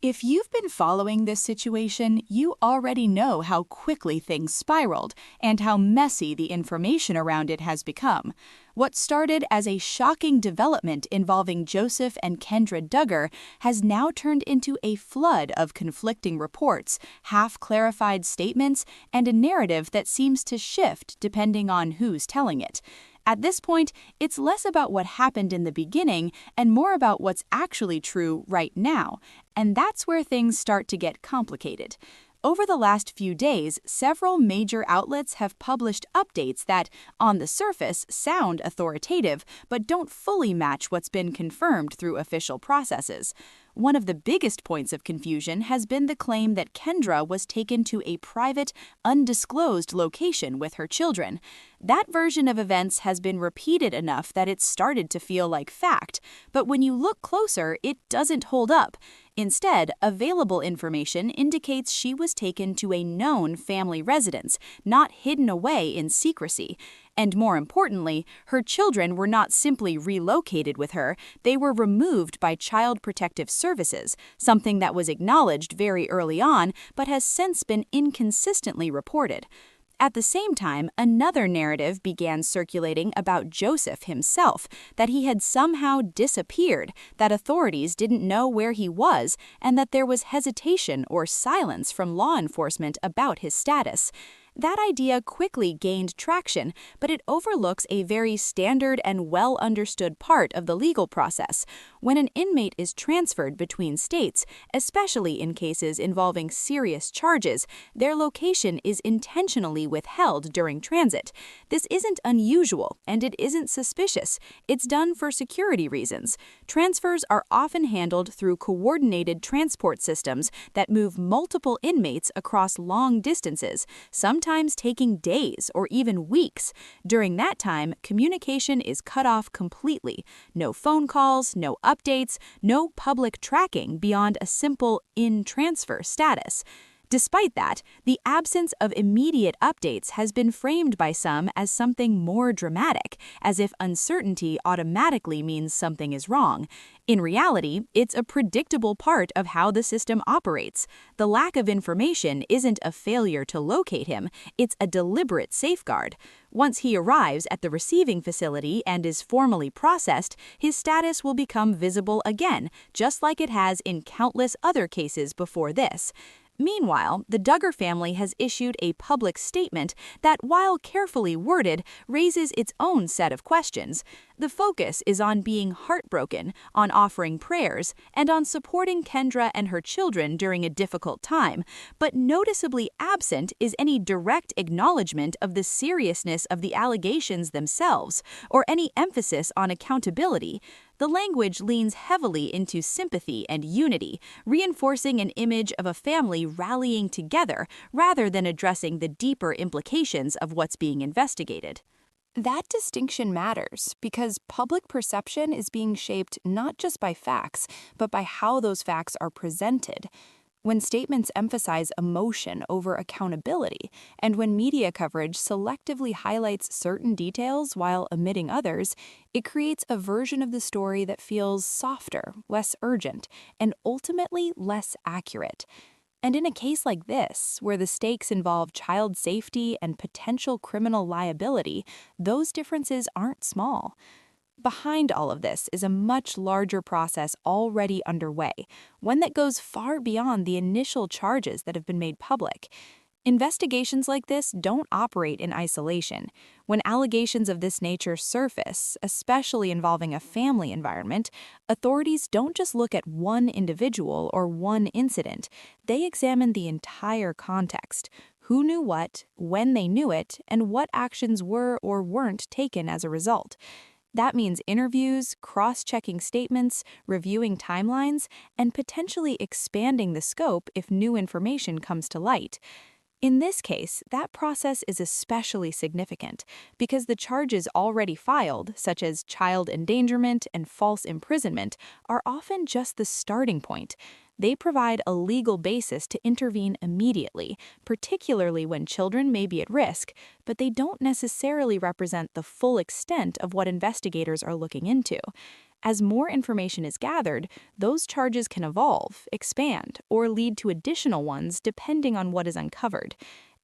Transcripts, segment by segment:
If you've been following this situation, you already know how quickly things spiraled and how messy the information around it has become. What started as a shocking development involving Joseph and Kendra Duggar has now turned into a flood of conflicting reports, half-clarified statements, and a narrative that seems to shift depending on who's telling it. At this point, it's less about what happened in the beginning and more about what's actually true right now, and that's where things start to get complicated. Over the last few days, several major outlets have published updates that, on the surface, sound authoritative but don't fully match what's been confirmed through official processes. One of the biggest points of confusion has been the claim that Kendra was taken to a private, undisclosed location with her children. That version of events has been repeated enough that it's started to feel like fact, but when you look closer, it doesn't hold up. Instead, available information indicates she was taken to a known family residence, not hidden away in secrecy. And more importantly, her children were not simply relocated with her, they were removed by Child Protective Services, something that was acknowledged very early on but has since been inconsistently reported. At the same time, another narrative began circulating about Joseph himself, that he had somehow disappeared, that authorities didn't know where he was, and that there was hesitation or silence from law enforcement about his status. That idea quickly gained traction, but it overlooks a very standard and well-understood part of the legal process. When an inmate is transferred between states, especially in cases involving serious charges, their location is intentionally withheld during transit. This isn't unusual, and it isn't suspicious. It's done for security reasons. Transfers are often handled through coordinated transport systems that move multiple inmates across long distances, sometimes taking days or even weeks. During that time, communication is cut off completely. No phone calls, no updates, no public tracking beyond a simple in-transfer status. Despite that, the absence of immediate updates has been framed by some as something more dramatic, as if uncertainty automatically means something is wrong. In reality, it's a predictable part of how the system operates. The lack of information isn't a failure to locate him, it's a deliberate safeguard. Once he arrives at the receiving facility and is formally processed, his status will become visible again, just like it has in countless other cases before this. Meanwhile, the Duggar family has issued a public statement that, while carefully worded, raises its own set of questions. The focus is on being heartbroken, on offering prayers, and on supporting Kendra and her children during a difficult time, but noticeably absent is any direct acknowledgement of the seriousness of the allegations themselves, or any emphasis on accountability. The language leans heavily into sympathy and unity, reinforcing an image of a family rallying together rather than addressing the deeper implications of what's being investigated. That distinction matters because public perception is being shaped not just by facts, but by how those facts are presented. When statements emphasize emotion over accountability, and when media coverage selectively highlights certain details while omitting others, it creates a version of the story that feels softer, less urgent, and ultimately less accurate. And in a case like this, where the stakes involve child safety and potential criminal liability, those differences aren't small. Behind all of this is a much larger process already underway, one that goes far beyond the initial charges that have been made public. Investigations like this don't operate in isolation. When allegations of this nature surface, especially involving a family environment, authorities don't just look at one individual or one incident. They examine the entire context: who knew what, when they knew it, and what actions were or weren't taken as a result. That means interviews, cross-checking statements, reviewing timelines, and potentially expanding the scope if new information comes to light. In this case, that process is especially significant because the charges already filed, such as child endangerment and false imprisonment, are often just the starting point. They provide a legal basis to intervene immediately, particularly when children may be at risk, but they don't necessarily represent the full extent of what investigators are looking into. As more information is gathered, those charges can evolve, expand, or lead to additional ones depending on what is uncovered.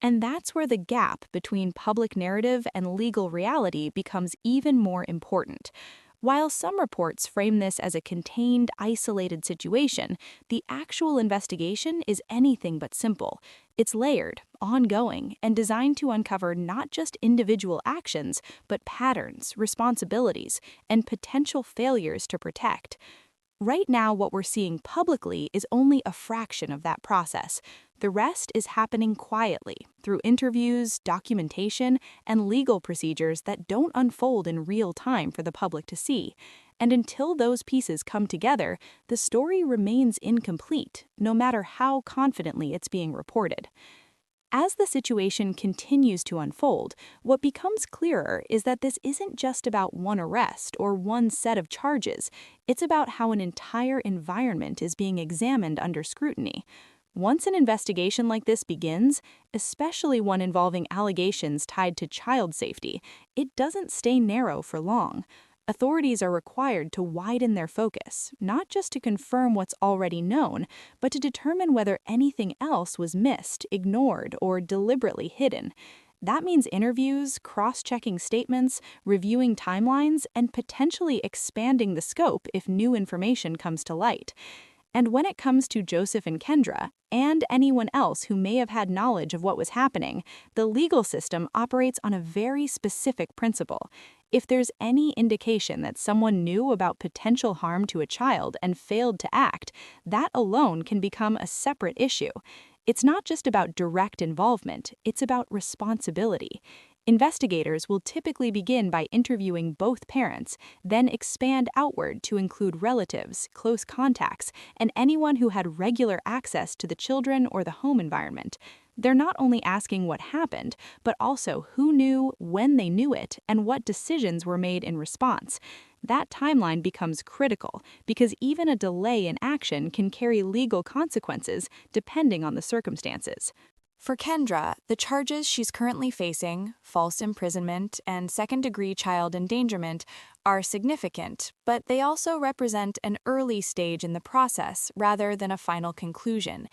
And that's where the gap between public narrative and legal reality becomes even more important. While some reports frame this as a contained, isolated situation, the actual investigation is anything but simple. It's layered, ongoing, and designed to uncover not just individual actions, but patterns, responsibilities, and potential failures to protect. Right now, what we're seeing publicly is only a fraction of that process. The rest is happening quietly through interviews, documentation, and legal procedures that don't unfold in real time for the public to see. And until those pieces come together, the story remains incomplete, no matter how confidently it's being reported. As the situation continues to unfold, what becomes clearer is that this isn't just about one arrest or one set of charges. It's about how an entire environment is being examined under scrutiny. Once an investigation like this begins, especially one involving allegations tied to child safety, it doesn't stay narrow for long. Authorities are required to widen their focus, not just to confirm what's already known, but to determine whether anything else was missed, ignored, or deliberately hidden. That means interviews, cross-checking statements, reviewing timelines, and potentially expanding the scope if new information comes to light. And when it comes to Joseph and Kendra, and anyone else who may have had knowledge of what was happening, the legal system operates on a very specific principle. If there's any indication that someone knew about potential harm to a child and failed to act, that alone can become a separate issue. It's not just about direct involvement, it's about responsibility. Investigators will typically begin by interviewing both parents, then expand outward to include relatives, close contacts, and anyone who had regular access to the children or the home environment. They're not only asking what happened, but also who knew, when they knew it, and what decisions were made in response. That timeline becomes critical because even a delay in action can carry legal consequences depending on the circumstances. For Kendra, the charges she's currently facing, false imprisonment and second-degree child endangerment, are significant, but they also represent an early stage in the process rather than a final conclusion.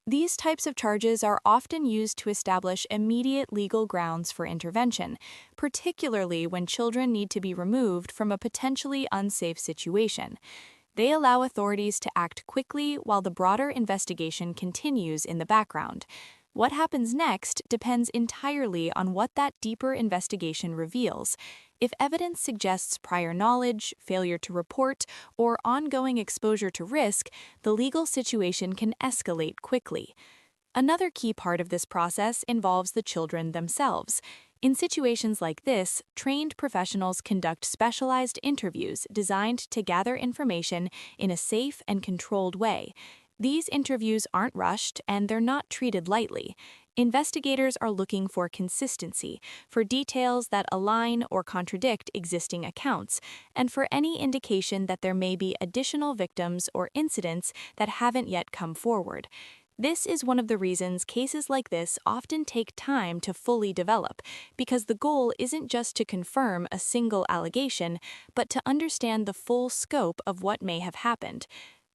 These types of charges are often used to establish immediate legal grounds for intervention, particularly when children need to be removed from a potentially unsafe situation. They allow authorities to act quickly while the broader investigation continues in the background. What happens next depends entirely on what that deeper investigation reveals. If evidence suggests prior knowledge, failure to report, or ongoing exposure to risk, the legal situation can escalate quickly. Another key part of this process involves the children themselves. In situations like this, trained professionals conduct specialized interviews designed to gather information in a safe and controlled way. These interviews aren't rushed and they're not treated lightly. Investigators are looking for consistency, for details that align or contradict existing accounts, and for any indication that there may be additional victims or incidents that haven't yet come forward. This is one of the reasons cases like this often take time to fully develop, because the goal isn't just to confirm a single allegation, but to understand the full scope of what may have happened.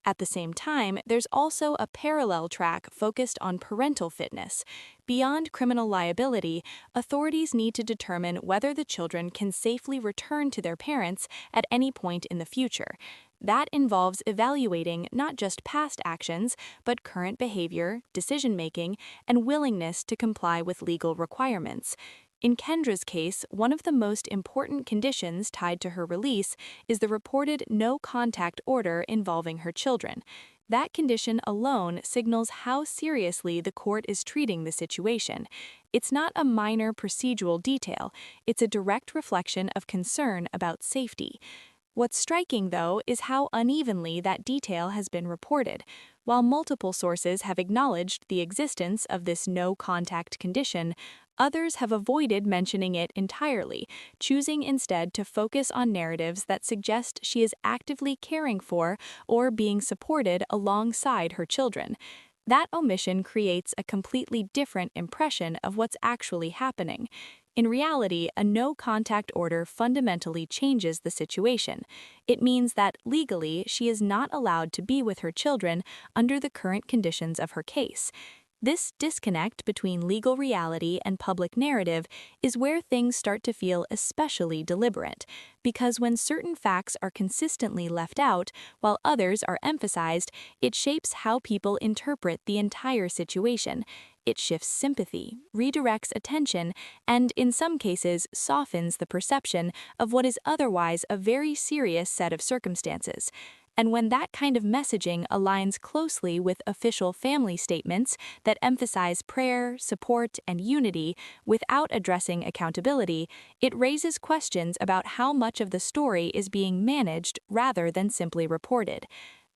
At the same time, there's also a parallel track focused on parental fitness. Beyond criminal liability, authorities need to determine whether the children can safely return to their parents at any point in the future. That involves evaluating not just past actions, but current behavior, decision-making, and willingness to comply with legal requirements. In Kendra's case, one of the most important conditions tied to her release is the reported no-contact order involving her children. That condition alone signals how seriously the court is treating the situation. It's not a minor procedural detail, it's a direct reflection of concern about safety. What's striking, though, is how unevenly that detail has been reported. While multiple sources have acknowledged the existence of this no-contact condition, others have avoided mentioning it entirely, choosing instead to focus on narratives that suggest she is actively caring for or being supported alongside her children. That omission creates a completely different impression of what's actually happening. In reality, a no-contact order fundamentally changes the situation. It means that legally she is not allowed to be with her children under the current conditions of her case. This disconnect between legal reality and public narrative is where things start to feel especially deliberate, because when certain facts are consistently left out while others are emphasized, it shapes how people interpret the entire situation. It shifts sympathy, redirects attention, and in some cases softens the perception of what is otherwise a very serious set of circumstances. And when that kind of messaging aligns closely with official family statements that emphasize prayer, support, and unity without addressing accountability, it raises questions about how much of the story is being managed rather than simply reported.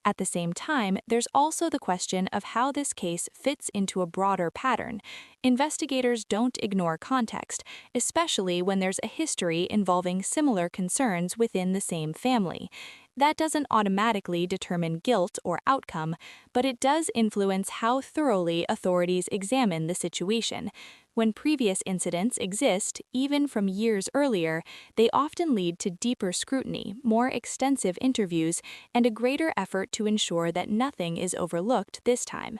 At the same time, there's also the question of how this case fits into a broader pattern. Investigators don't ignore context, especially when there's a history involving similar concerns within the same family. That doesn't automatically determine guilt or outcome, but it does influence how thoroughly authorities examine the situation. When previous incidents exist, even from years earlier, they often lead to deeper scrutiny, more extensive interviews, and a greater effort to ensure that nothing is overlooked this time.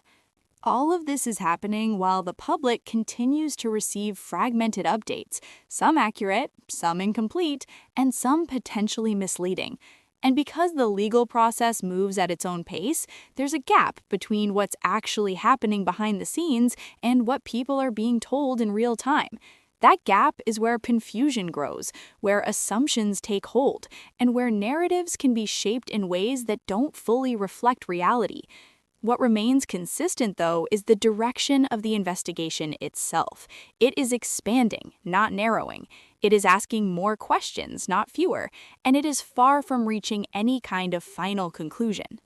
All of this is happening while the public continues to receive fragmented updates, some accurate, some incomplete, and some potentially misleading. And because the legal process moves at its own pace, there's a gap between what's actually happening behind the scenes and what people are being told in real time. That gap is where confusion grows, where assumptions take hold, and where narratives can be shaped in ways that don't fully reflect reality. What remains consistent, though, is the direction of the investigation itself. It is expanding, not narrowing. It is asking more questions, not fewer, and it is far from reaching any kind of final conclusion.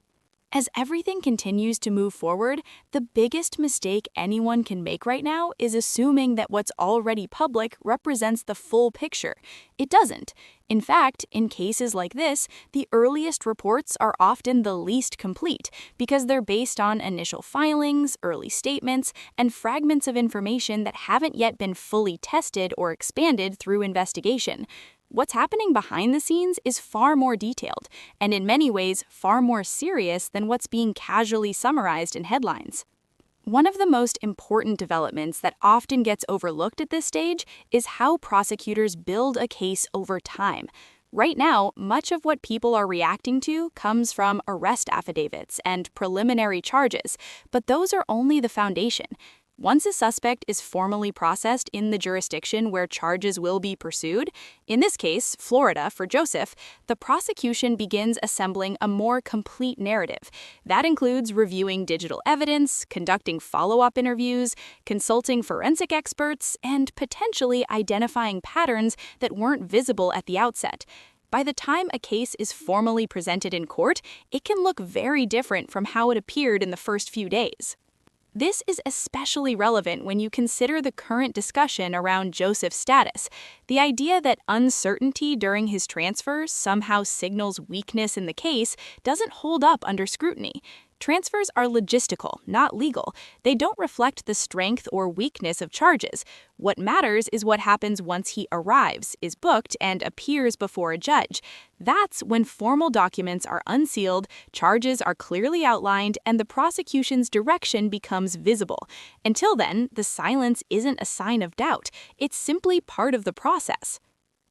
As everything continues to move forward, the biggest mistake anyone can make right now is assuming that what's already public represents the full picture. It doesn't. In fact, in cases like this, the earliest reports are often the least complete because they're based on initial filings, early statements, and fragments of information that haven't yet been fully tested or expanded through investigation. What's happening behind the scenes is far more detailed, and in many ways far more serious than what's being casually summarized in headlines. One of the most important developments that often gets overlooked at this stage is how prosecutors build a case over time. Right now, much of what people are reacting to comes from arrest affidavits and preliminary charges, but those are only the foundation. Once a suspect is formally processed in the jurisdiction where charges will be pursued, in this case, Florida for Joseph, the prosecution begins assembling a more complete narrative. That includes reviewing digital evidence, conducting follow-up interviews, consulting forensic experts, and potentially identifying patterns that weren't visible at the outset. By the time a case is formally presented in court, it can look very different from how it appeared in the first few days. This is especially relevant when you consider the current discussion around Joseph's status. The idea that uncertainty during his transfer somehow signals weakness in the case doesn't hold up under scrutiny. Transfers are logistical, not legal. They don't reflect the strength or weakness of charges. What matters is what happens once he arrives, is booked, and appears before a judge. That's when formal documents are unsealed, charges are clearly outlined, and the prosecution's direction becomes visible. Until then, the silence isn't a sign of doubt. It's simply part of the process.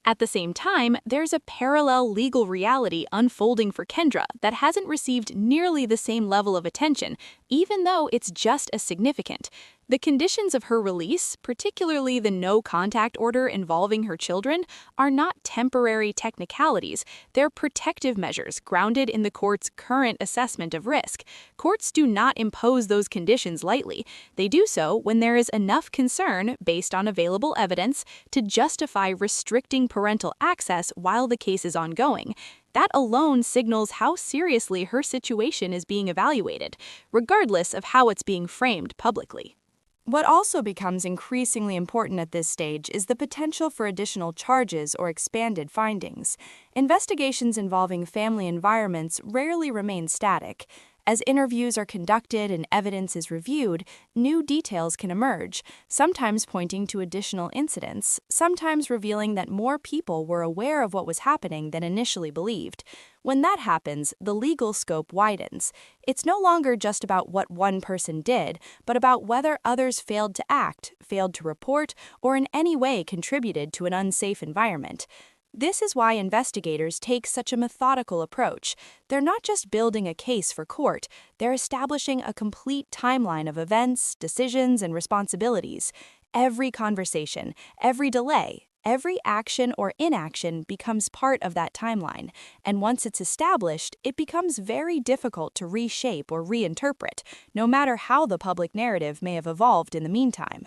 At the same time, there's a parallel legal reality unfolding for Kendra that hasn't received nearly the same level of attention, even though it's just as significant. The conditions of her release, particularly the no-contact order involving her children, are not temporary technicalities. They're protective measures grounded in the court's current assessment of risk. Courts do not impose those conditions lightly. They do so when there is enough concern, based on available evidence, to justify restricting parental access while the case is ongoing. That alone signals how seriously her situation is being evaluated, regardless of how it's being framed publicly. What also becomes increasingly important at this stage is the potential for additional charges or expanded findings. Investigations involving family environments rarely remain static. As interviews are conducted and evidence is reviewed, new details can emerge, sometimes pointing to additional incidents, sometimes revealing that more people were aware of what was happening than initially believed. When that happens, the legal scope widens. It's no longer just about what one person did, but about whether others failed to act, failed to report, or in any way contributed to an unsafe environment. This is why investigators take such a methodical approach. They're not just building a case for court, they're establishing a complete timeline of events, decisions, and responsibilities. Every conversation, every delay, every action or inaction becomes part of that timeline, and once it's established, it becomes very difficult to reshape or reinterpret, no matter how the public narrative may have evolved in the meantime.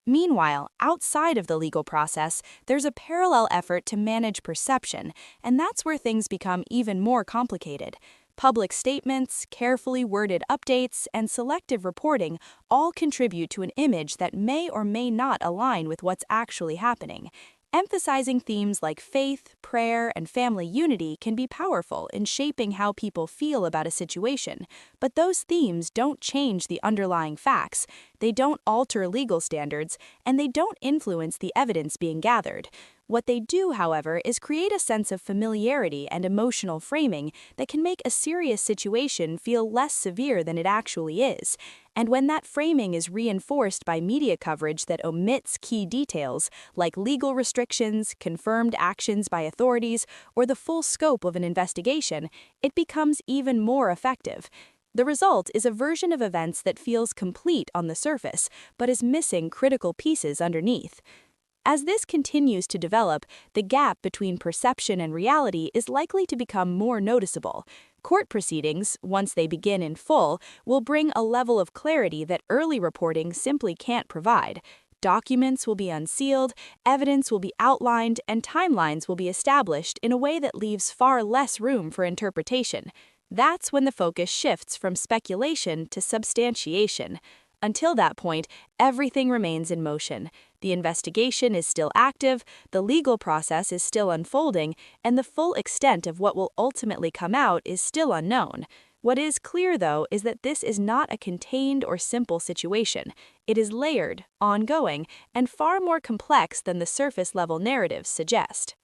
Meanwhile, outside of the legal process, there's a parallel effort to manage perception, and that's where things become even more complicated. Public statements, carefully worded updates, and selective reporting all contribute to an image that may or may not align with what's actually happening. Emphasizing themes like faith, prayer, and family unity can be powerful in shaping how people feel about a situation, but those themes don't change the underlying facts, they don't alter legal standards, and they don't influence the evidence being gathered. What they do, however, is create a sense of familiarity and emotional framing that can make a serious situation feel less severe than it actually is. And when that framing is reinforced by media coverage that omits key details, like legal restrictions, confirmed actions by authorities, or the full scope of an investigation, it becomes even more effective. The result is a version of events that feels complete on the surface, but is missing critical pieces underneath. As this continues to develop, the gap between perception and reality is likely to become more noticeable. Court proceedings, once they begin in full, will bring a level of clarity that early reporting simply can't provide. Documents will be unsealed, evidence will be outlined, and timelines will be established in a way that leaves far less room for interpretation. That's when the focus shifts from speculation to substantiation. Until that point, everything remains in motion. The investigation is still active, the legal process is still unfolding, and the full extent of what will ultimately come out is still unknown. What is clear, though, is that this is not a contained or simple situation. It is layered, ongoing, and far more complex than the surface-level narratives suggest.